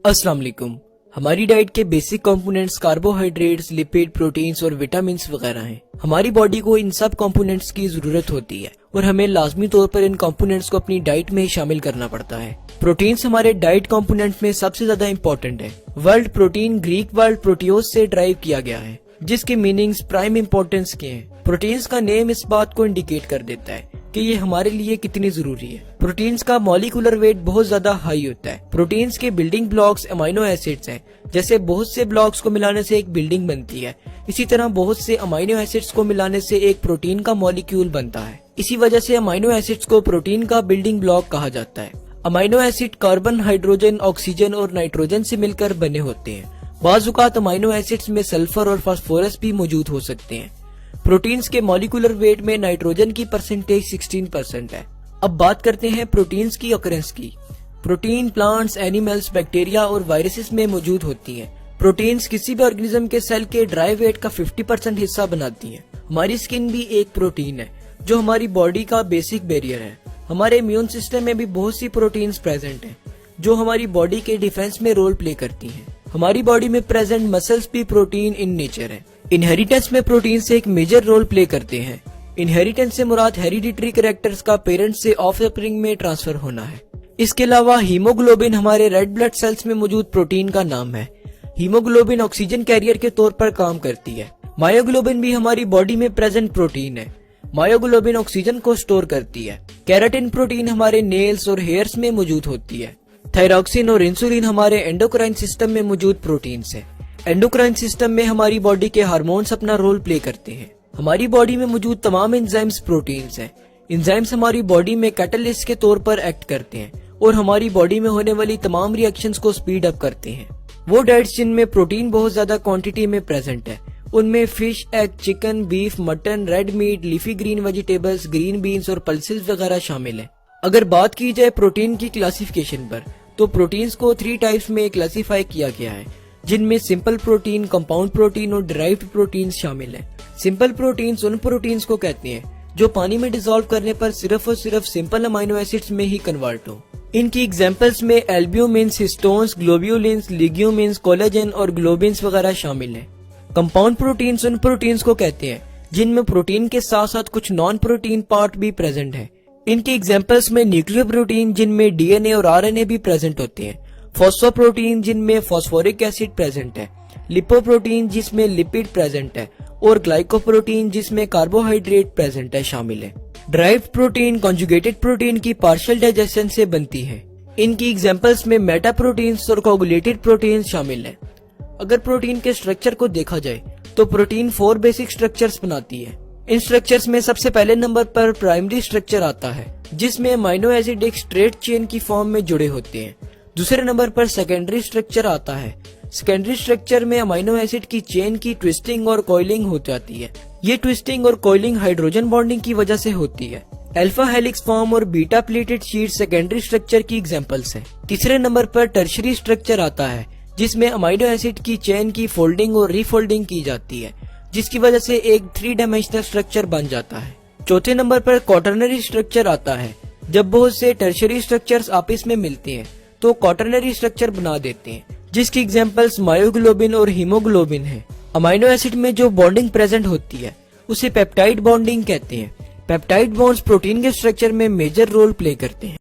अस्सलाम वालेकुम। हमारी डाइट के basic components carbohydrates, lipid, proteins और विटामिन्स वगैरह हैं। हमारी बॉडी को इन सब कंपोनेंट्स की जरूरत होती है और हमें लाजमी तौर पर इन कंपोनेंट्स को अपनी डाइट में शामिल करना पड़ता है। प्रोटीन्स हमारे डाइट कंपोनेंट्स में सबसे ज्यादा इम्पोर्टेंट है। वर्ड प्रोटीन ग्रीक वर्ड प्रोटियोस से ड्राइव किया गया है, जिसके मीनिंग्स प्राइम इम्पोर्टेंस के हैं। प्रोटीन्स का नेम इस बात को इंडिकेट कर देता है कि ये हमारे लिए कितनी जरूरी है। प्रोटीन्स का मॉलिक्यूलर वेट बहुत ज्यादा हाई होता है। प्रोटीन्स के बिल्डिंग ब्लॉक्स अमाइनो एसिड्स हैं। जैसे बहुत से ब्लॉक्स को मिलाने से एक बिल्डिंग बनती है, इसी तरह बहुत से अमाइनो एसिड्स को मिलाने से एक प्रोटीन का मॉलिक्यूल बनता है। इसी वजह से अमाइनो एसिड्स को प्रोटीन का बिल्डिंग ब्लॉक कहा जाता है। Amino acid carbon, hydrogen, oxygen और नाइट्रोजन से मिलकर बने होते हैं। बाज़ औक़ात अमाइनो एसिड्स में सल्फर और फास्फोरस भी मौजूद हो सकते हैं। प्रोटीन्स के मॉलिक्यूलर वेट में नाइट्रोजन की परसेंटेज 16% है। अब बात करते हैं प्रोटीन्स की ऑकरेंस की। प्रोटीन प्लांट्स, एनिमल्स, बैक्टीरिया और वायरसेस में मौजूद होती हैं। प्रोटीन्स किसी भी ऑर्गेनिज्म के सेल के ड्राई वेट का 50% हिस्सा बनाती हैं। हमारी स्किन भी एक प्रोटीन है जो हमारी बॉडी का बेसिक बैरियर है। हमारे इम्यून सिस्टम में भी बहुत सी प्रोटीन्स प्रेजेंट हैं जो हमारी बॉडी के डिफेंस में रोल प्ले करती हैं। हमारी बॉडी में प्रेजेंट मसल्स भी प्रोटीन इन नेचर है। इनहेरिटेंस में प्रोटीन से एक मेजर रोल प्ले करते हैं। इनहेरिटेंस से मुराद हेरिडिटरी कैरेक्टर्स का पेरेंट्स से ऑफस्प्रिंग में ट्रांसफर होना है। इसके अलावा हीमोग्लोबिन हमारे रेड ब्लड सेल्स में मौजूद प्रोटीन का नाम है। हीमोग्लोबिन ऑक्सीजन कैरियर के तौर पर काम करती है। मायोग्लोबिन भी हमारी बॉडी में प्रेजेंट प्रोटीन है। मायोग्लोबिन ऑक्सीजन को स्टोर करती है। केराटिन प्रोटीन हमारे नेल्स और हेयर्स में मौजूद होती है। थायरॉक्सिन और इंसुलिन हमारे एंडोक्राइन सिस्टम में मौजूद प्रोटीन्स है। एंडोक्राइन सिस्टम में हमारी बॉडी के हार्मोन्स अपना रोल प्ले करते हैं। हमारी बॉडी में मौजूद तमाम एंजाइम्स प्रोटीन्स हैं। एंजाइम्स हमारी बॉडी में कैटलिस्ट के तौर पर एक्ट करते हैं और हमारी बॉडी में होने वाली तमाम रिएक्शंस को स्पीड अप करते हैं। वो डाइट्स जिनमें प्रोटीन बहुत ज्यादा क्वांटिटी में प्रेजेंट है, उनमें fish, egg, chicken, beef, mutton, red meat, leafy green vegetables, green beans और पल्सेस वगैरह शामिल है। अगर बात की जाए प्रोटीन की क्लासिफिकेशन पर, तो प्रोटीन्स को 3 टाइप्स में क्लासिफाई किया गया है, जिनमें सिंपल प्रोटीन, कंपाउंड प्रोटीन और डिराइव्ड प्रोटीन्स शामिल हैं। सिंपल प्रोटीन्स उन प्रोटीन्स को कहते हैं जो पानी में डिसॉल्व करने पर सिर्फ और सिर्फ सिंपल अमाइनो एसिड्स में ही कन्वर्ट हो। इनकी एग्जांपल्स में एल्ब्यूमिन्स, हिस्टोन्स, ग्लोब्यूलिन्स, लिग्यूमिन्स, कोलेजन और ग्लोबिन्स वगैरह शामिल हैं। कंपाउंड प्रोटीन्स उन प्रोटीन्स को कहते हैं जिनमें प्रोटीन के साथ साथ कुछ नॉन प्रोटीन पार्ट भी प्रेजेंट है। इनकी एग्जांपल्स में न्यूक्लियोप्रोटीन जिनमें डीएनए और आरएनए भी प्रेजेंट होते हैं, फॉस्फोप्रोटीन जिनमें फॉस्फोरिक एसिड प्रेजेंट है, लिपोप्रोटीन जिसमें लिपिड प्रेजेंट है और ग्लाइकोप्रोटीन जिसमें कार्बोहाइड्रेट प्रेजेंट है शामिल है। ड्राइव्ड प्रोटीन कॉन्जुगेटेड प्रोटीन की पार्शियल डाइजेशन से बनती है। इनकी एग्जांपल्स में मेटा प्रोटीन्स और कोगुलेटेड प्रोटीन शामिल है। अगर प्रोटीन के स्ट्रक्चर को देखा जाए तो प्रोटीन 4 बेसिक स्ट्रक्चर्स बनाती है। इन स्ट्रक्चर्स में सबसे पहले नंबर पर प्राइमरी स्ट्रक्चर आता है, जिसमें अमाइनो एसिड एक स्ट्रेट चेन की फॉर्म में जुड़े होते हैं। दूसरे नंबर पर सेकेंडरी स्ट्रक्चर आता है। सेकेंडरी स्ट्रक्चर में अमाइनो एसिड की चेन की ट्विस्टिंग और कॉइलिंग हो जाती है। ये ट्विस्टिंग और कॉइलिंग हाइड्रोजन बॉन्डिंग की वजह से होती है। अल्फा हेलिक्स फॉर्म और beta pleated sheet secondary structure की एग्जांपल्स हैं। तीसरे नंबर पर टर्शरी स्ट्रक्चर आता है, जिसमें अमाइनो एसिड की चेन की फोल्डिंग और रीफोल्डिंग की जाती है, जिसकी वजह से एक 3 डायमेंशनल स्ट्रक्चर बन जाता है। चौथे नंबर पर क्वाटरनरी स्ट्रक्चर आता है। जब बहुत से टर्शरी स्ट्रक्चर्स आपस में मिलते हैं तो क्वाटरनरी स्ट्रक्चर बना देते हैं, जिसकी एग्जांपल्स मायोग्लोबिन और हीमोग्लोबिन है। अमाइनो एसिड में जो बॉन्डिंग प्रेजेंट होती है उसे पेप्टाइड बॉन्डिंग कहते हैं। पेप्टाइड बॉन्ड्स प्रोटीन के स्ट्रक्चर में मेजर रोल प्ले करते हैं।